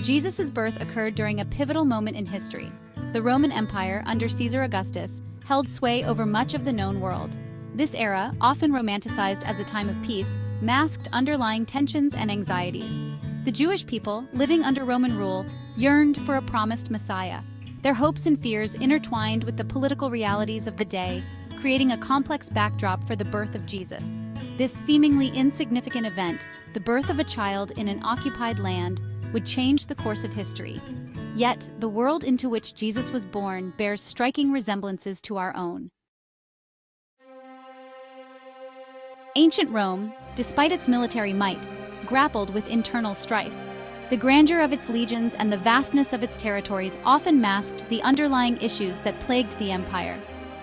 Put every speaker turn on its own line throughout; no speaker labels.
Jesus' birth occurred during a pivotal moment in history. The Roman Empire, under Caesar Augustus, held sway over much of the known world. This era, often romanticized as a time of peace, masked underlying tensions and anxieties. The Jewish people, living under Roman rule, yearned for a promised Messiah. Their hopes and fears intertwined with the political realities of the day, creating a complex backdrop for the birth of Jesus. This seemingly insignificant event, the birth of a child in an occupied land, would change the course of history. Yet, the world into which Jesus was born bears striking resemblances to our own. Ancient Rome, despite its military might, grappled with internal strife. The grandeur of its legions and the vastness of its territories often masked the underlying issues that plagued the empire.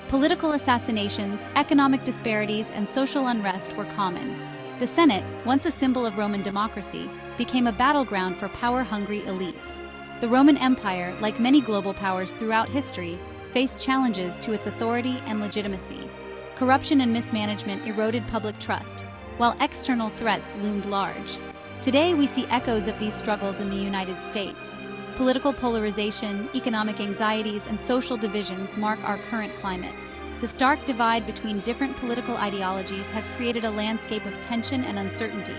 Political assassinations, economic disparities, and social unrest were common. The Senate, once a symbol of Roman democracy, became a battleground for power-hungry elites. The Roman Empire, like many global powers throughout history, faced challenges to its authority and legitimacy. Corruption and mismanagement eroded public trust, while external threats loomed large. Today, we see echoes of these struggles in the United States. Political polarization, economic anxieties, and social divisions mark our current climate. The stark divide between different political ideologies has created a landscape of tension and uncertainty.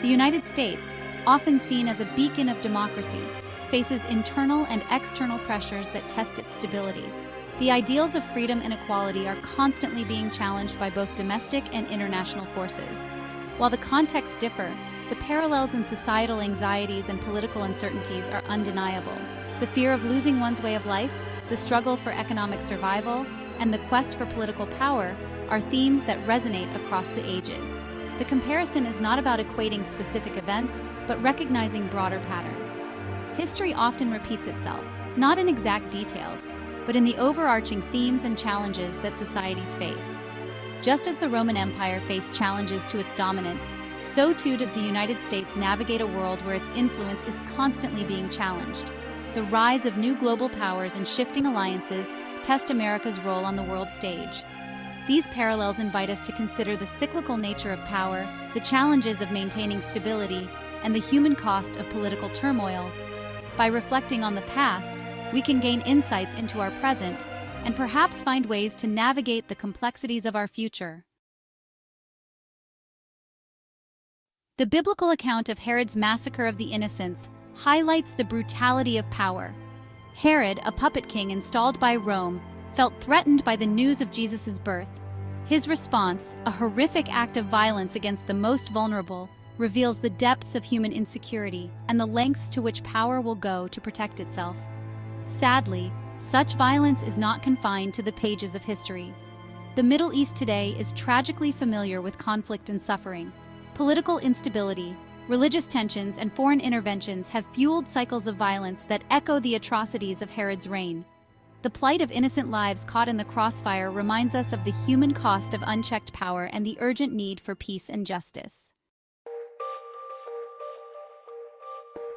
The United States, often seen as a beacon of democracy, faces internal and external pressures that test its stability. The ideals of freedom and equality are constantly being challenged by both domestic and international forces. While the contexts differ, the parallels in societal anxieties and political uncertainties are undeniable. The fear of losing one's way of life, the struggle for economic survival, and the quest for political power are themes that resonate across the ages. The comparison is not about equating specific events, but recognizing broader patterns. History often repeats itself, not in exact details, but in the overarching themes and challenges that societies face. Just as the Roman Empire faced challenges to its dominance, so too does the United States navigate a world where its influence is constantly being challenged. The rise of new global powers and shifting alliances test America's role on the world stage. These parallels invite us to consider the cyclical nature of power, the challenges of maintaining stability, and the human cost of political turmoil. By reflecting on the past, we can gain insights into our present and perhaps find ways to navigate the complexities of our future. The biblical account of Herod's massacre of the innocents highlights the brutality of power. Herod, a puppet king installed by Rome, felt threatened by the news of Jesus' birth. His response, a horrific act of violence against the most vulnerable, reveals the depths of human insecurity and the lengths to which power will go to protect itself. Sadly, such violence is not confined to the pages of history. The Middle East today is tragically familiar with conflict and suffering. Political instability, religious tensions, and foreign interventions have fueled cycles of violence that echo the atrocities of Herod's reign. The plight of innocent lives caught in the crossfire reminds us of the human cost of unchecked power and the urgent need for peace and justice.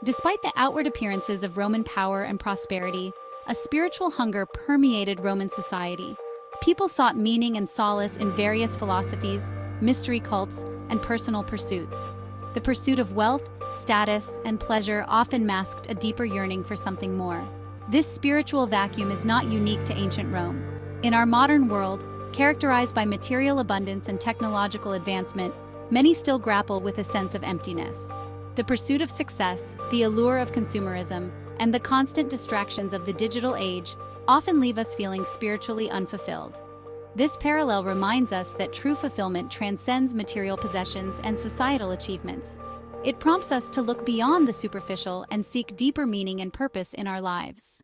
Despite the outward appearances of Roman power and prosperity, a spiritual hunger permeated Roman society. People sought meaning and solace in various philosophies, mystery cults, and personal pursuits. The pursuit of wealth, status, and pleasure often masked a deeper yearning for something more. This spiritual vacuum is not unique to ancient Rome. In our modern world, characterized by material abundance and technological advancement, many still grapple with a sense of emptiness. The pursuit of success, the allure of consumerism, and the constant distractions of the digital age often leave us feeling spiritually unfulfilled. This parallel reminds us that true fulfillment transcends material possessions and societal achievements. It prompts us to look beyond the superficial and seek deeper meaning and purpose in our lives.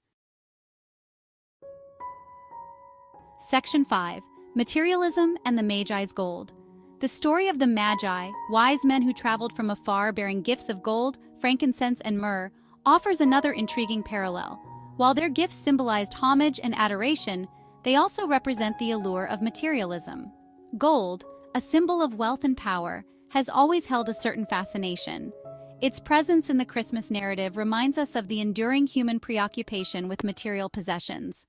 Section 5. Materialism and the Magi's Gold. The story of the Magi, wise men who traveled from afar bearing gifts of gold, frankincense, and myrrh, offers another intriguing parallel. While their gifts symbolized homage and adoration, they also represent the allure of materialism. Gold, a symbol of wealth and power, has always held a certain fascination. Its presence in the Christmas narrative reminds us of the enduring human preoccupation with material possessions.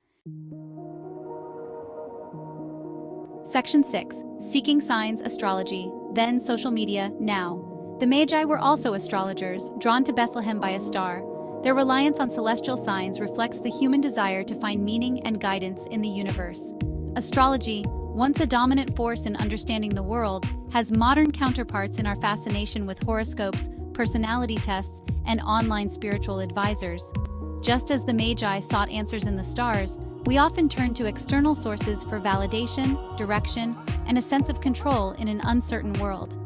Section 6. Seeking Signs, Astrology, then Social Media, Now. The Magi were also astrologers, drawn to Bethlehem by a star. Their reliance on celestial signs reflects the human desire to find meaning and guidance in the universe. Astrology, once a dominant force in understanding the world, has modern counterparts in our fascination with horoscopes, personality tests, and online spiritual advisors. Just as the Magi sought answers in the stars, we often turn to external sources for validation, direction, and a sense of control in an uncertain world.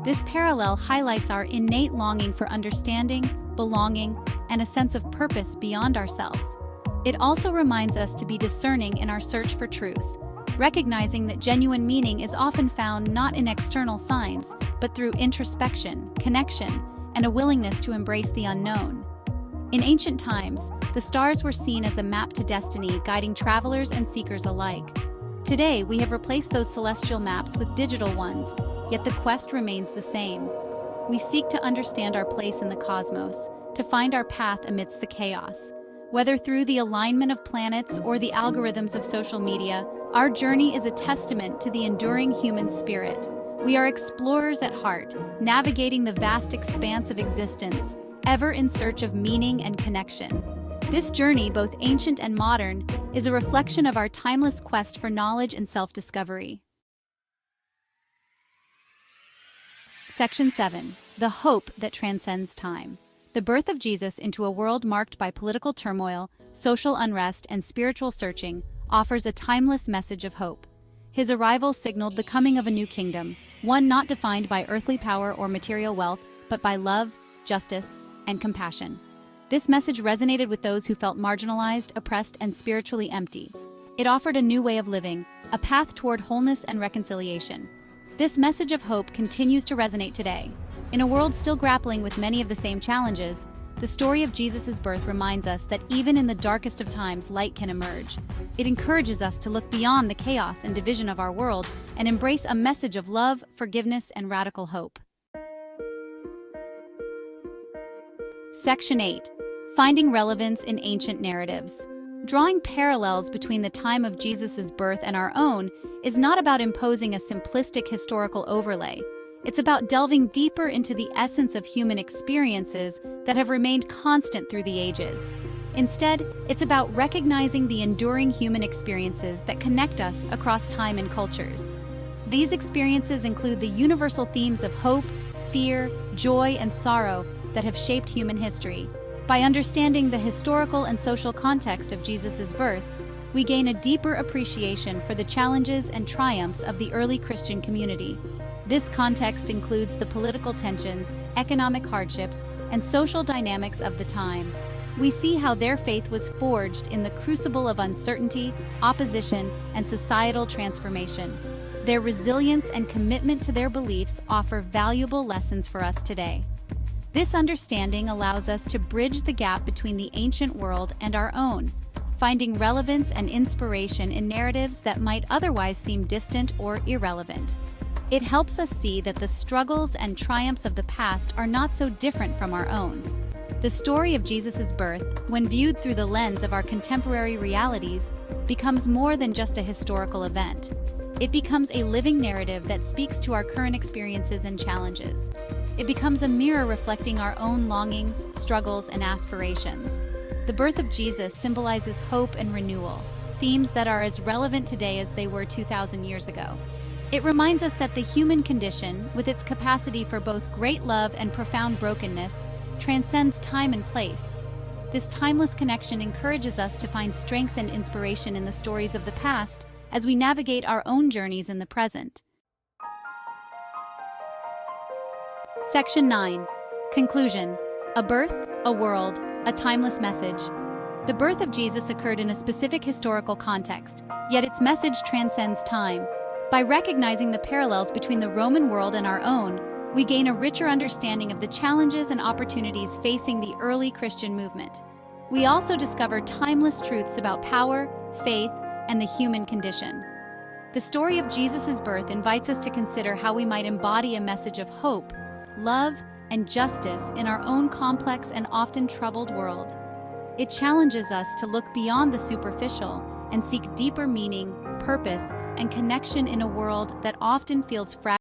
This parallel highlights our innate longing for understanding, belonging, and a sense of purpose beyond ourselves. It also reminds us to be discerning in our search for truth, recognizing that genuine meaning is often found not in external signs, but through introspection, connection, and a willingness to embrace the unknown. In ancient times, the stars were seen as a map to destiny, guiding travelers and seekers alike. Today, we have replaced those celestial maps with digital ones, yet the quest remains the same. We seek to understand our place in the cosmos, to find our path amidst the chaos. Whether through the alignment of planets or the algorithms of social media, our journey is a testament to the enduring human spirit. We are explorers at heart, navigating the vast expanse of existence, ever in search of meaning and connection. This journey, both ancient and modern, is a reflection of our timeless quest for knowledge and self-discovery. Section 7. The Hope That Transcends Time. The birth of Jesus into a world marked by political turmoil, social unrest, and spiritual searching offers a timeless message of hope. His arrival signaled the coming of a new kingdom, one not defined by earthly power or material wealth, but by love, justice, and compassion. This message resonated with those who felt marginalized, oppressed, and spiritually empty. It offered a new way of living, a path toward wholeness and reconciliation. This message of hope continues to resonate today. In a world still grappling with many of the same challenges, the story of Jesus' birth reminds us that even in the darkest of times, light can emerge. It encourages us to look beyond the chaos and division of our world and embrace a message of love, forgiveness, and radical hope. Section 8. Finding relevance in ancient narratives. Drawing parallels between the time of Jesus' birth and our own is not about imposing a simplistic historical overlay. It's about delving deeper into the essence of human experiences that have remained constant through the ages. Instead, it's about recognizing the enduring human experiences that connect us across time and cultures. These experiences include the universal themes of hope, fear, joy, and sorrow that have shaped human history. By understanding the historical and social context of Jesus' birth, we gain a deeper appreciation for the challenges and triumphs of the early Christian community. This context includes the political tensions, economic hardships, and social dynamics of the time. We see how their faith was forged in the crucible of uncertainty, opposition, and societal transformation. Their resilience and commitment to their beliefs offer valuable lessons for us today. This understanding allows us to bridge the gap between the ancient world and our own, finding relevance and inspiration in narratives that might otherwise seem distant or irrelevant. It helps us see that the struggles and triumphs of the past are not so different from our own. The story of Jesus' birth, when viewed through the lens of our contemporary realities, becomes more than just a historical event. It becomes a living narrative that speaks to our current experiences and challenges. It becomes a mirror reflecting our own longings, struggles, and aspirations. The birth of Jesus symbolizes hope and renewal, themes that are as relevant today as they were 2,000 years ago. It reminds us that the human condition, with its capacity for both great love and profound brokenness, transcends time and place. This timeless connection encourages us to find strength and inspiration in the stories of the past as we navigate our own journeys in the present. Section 9. Conclusion. A birth, a world, a timeless message. The birth of Jesus occurred in a specific historical context, yet its message transcends time. By recognizing the parallels between the Roman world and our own, we gain a richer understanding of the challenges and opportunities facing the early Christian movement. We also discover timeless truths about power, faith, and the human condition. The story of Jesus' birth invites us to consider how we might embody a message of hope, love, and justice in our own complex and often troubled world. It challenges us to look beyond the superficial and seek deeper meaning, purpose, and connection in a world that often feels fragmented.